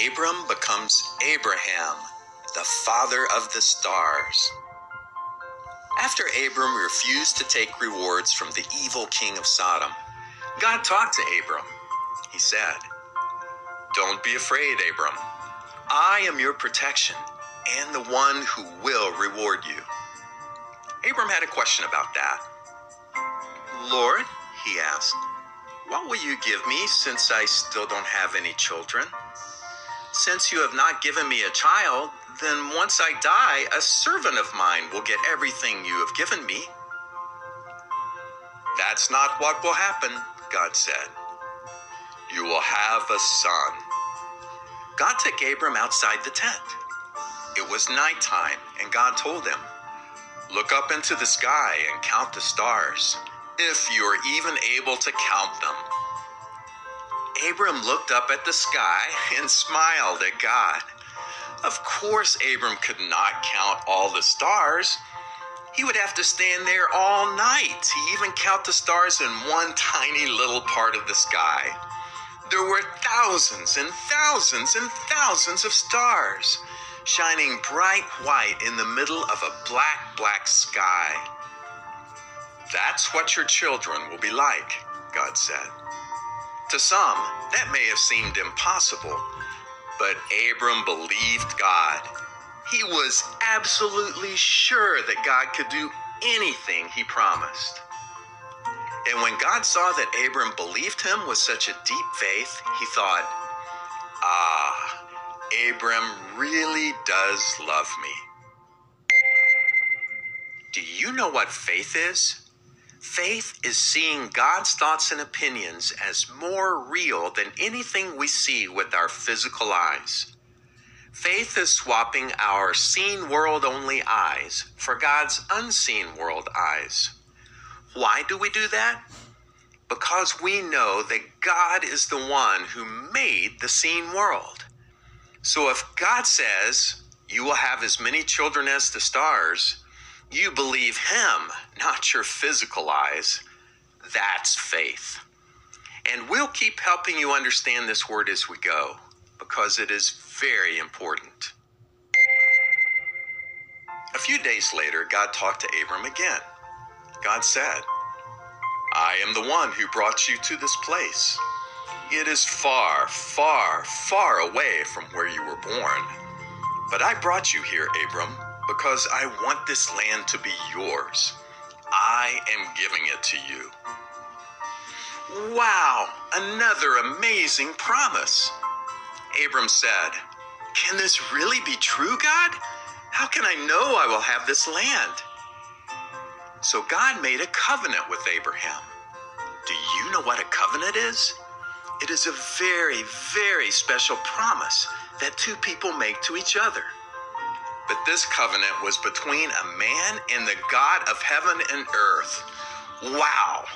Abram becomes Abraham, the father of the stars. After Abram refused to take rewards from the evil king of Sodom, God talked to Abram. He said, "Don't be afraid, Abram. I am your protection and the one who will reward you." Abram had a question about that. "Lord," he asked, "what will you give me since I still don't have any children? Since you have not given me a child, then once I die, a servant of mine will get everything you have given me." "That's not what will happen," God said. "You will have a son." God took Abram outside the tent. It was nighttime, and God told him, "Look up into the sky and count the stars, if you are even able to count them." Abram looked up at the sky and smiled at God. Of course, Abram could not count all the stars. He would have to stand there all night to even count the stars in one tiny little part of the sky. There were thousands and thousands and thousands of stars, shining bright white in the middle of a black, black sky. "That's what your children will be like," God said. To some, that may have seemed impossible, but Abram believed God. He was absolutely sure that God could do anything he promised. And when God saw that Abram believed him with such a deep faith, he thought, Abram really does love me. Do you know what faith is? Faith is seeing God's thoughts and opinions as more real than anything we see with our physical eyes. Faith is swapping our seen world only eyes for God's unseen world eyes. Why do we do that? Because we know that God is the one who made the seen world. So if God says, "You will have as many children as the stars," you believe him, not your physical eyes. That's faith. And we'll keep helping you understand this word as we go, because it is very important. A few days later, God talked to Abram again. God said, "I am the one who brought you to this place. It is far, far, far away from where you were born. But I brought you here, Abram, because I want this land to be yours. I am giving it to you." Wow, another amazing promise. Abram said, "Can this really be true, God? How can I know I will have this land?" So God made a covenant with Abraham. Do you know what a covenant is? It is a very, very special promise that two people make to each other. But this covenant was between a man and the God of heaven and earth. Wow!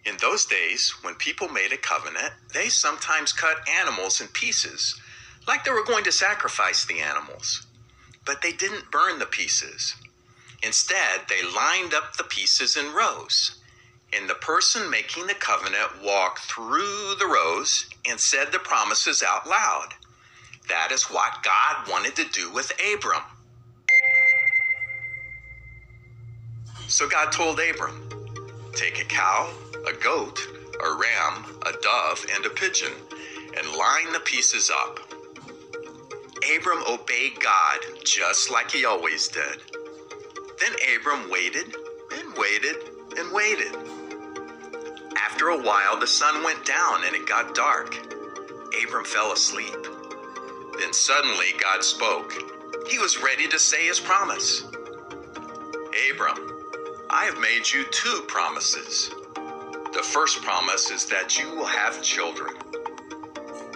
In those days, when people made a covenant, they sometimes cut animals in pieces, like they were going to sacrifice the animals. But they didn't burn the pieces. Instead, they lined up the pieces in rows. And the person making the covenant walked through the rows and said the promises out loud. That is what God wanted to do with Abram. So God told Abram, "Take a cow, a goat, a ram, a dove, and a pigeon, and line the pieces up." Abram obeyed God just like he always did. Then Abram waited and waited and waited. After a while, the sun went down and it got dark. Abram fell asleep. Then suddenly God spoke. He was ready to say his promise. "Abram, I have made you two promises. The first promise is that you will have children.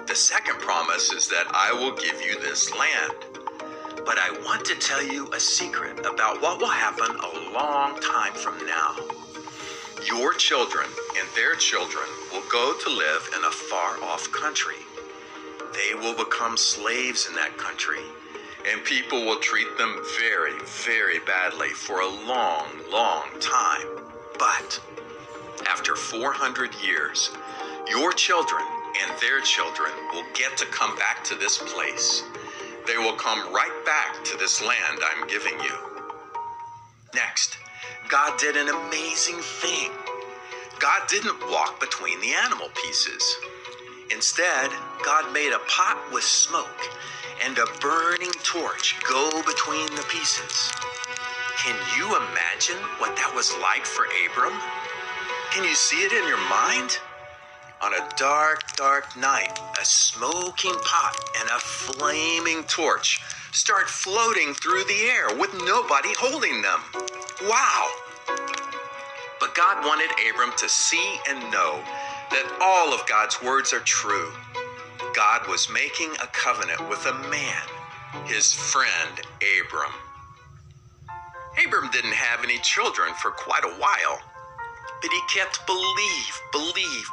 The second promise is that I will give you this land. But I want to tell you a secret about what will happen a long time from now. Your children and their children will go to live in a far-off country. They will become slaves in that country, and people will treat them very, very badly for a long, long time. But after 400 years, your children and their children will get to come back to this place. They will come right back to this land I'm giving you. Next, God did an amazing thing. God didn't walk between the animal pieces. Instead, God made a pot with smoke and a burning torch go between the pieces. Can you imagine what that was like for Abram? Can you see it in your mind? On a dark, dark night, a smoking pot and a flaming torch start floating through the air with nobody holding them. Wow! But God wanted Abram to see and know that all of God's words are true. God was making a covenant with a man, his friend Abram. Abram didn't have any children for quite a while, but he kept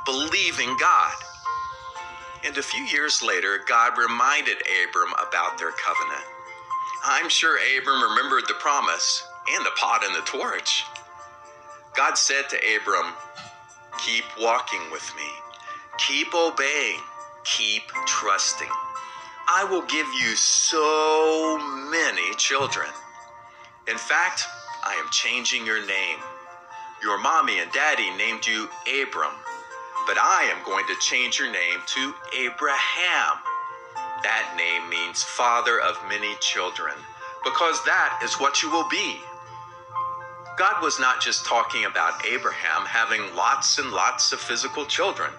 believing God. And a few years later, God reminded Abram about their covenant. I'm sure Abram remembered the promise and the pot and the torch. God said to Abram, "Keep walking with me. Keep obeying. Keep trusting. I will give you so many children. In fact, I am changing your name. Your mommy and daddy named you Abram, but I am going to change your name to Abraham. That name means father of many children, because that is what you will be." God was not just talking about Abraham having lots and lots of physical children,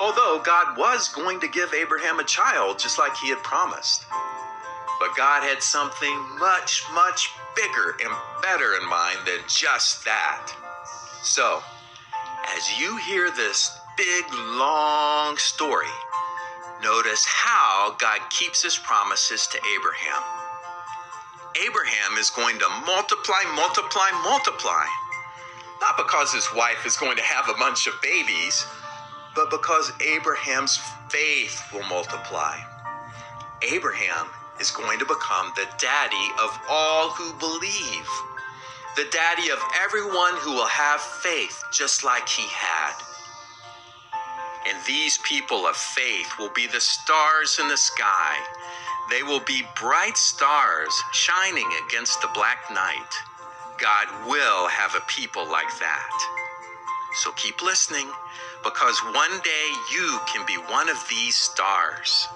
although God was going to give Abraham a child just like he had promised. But God had something much, much bigger and better in mind than just that. So, as you hear this big, long story, notice how God keeps his promises to Abraham. Abraham is going to multiply. Not because his wife is going to have a bunch of babies, but because Abraham's faith will multiply. Abraham is going to become the daddy of all who believe, the daddy of everyone who will have faith just like he had. And these people of faith will be the stars in the sky. They will be bright stars shining against the black night. God will have a people like that. So keep listening, because one day you can be one of these stars.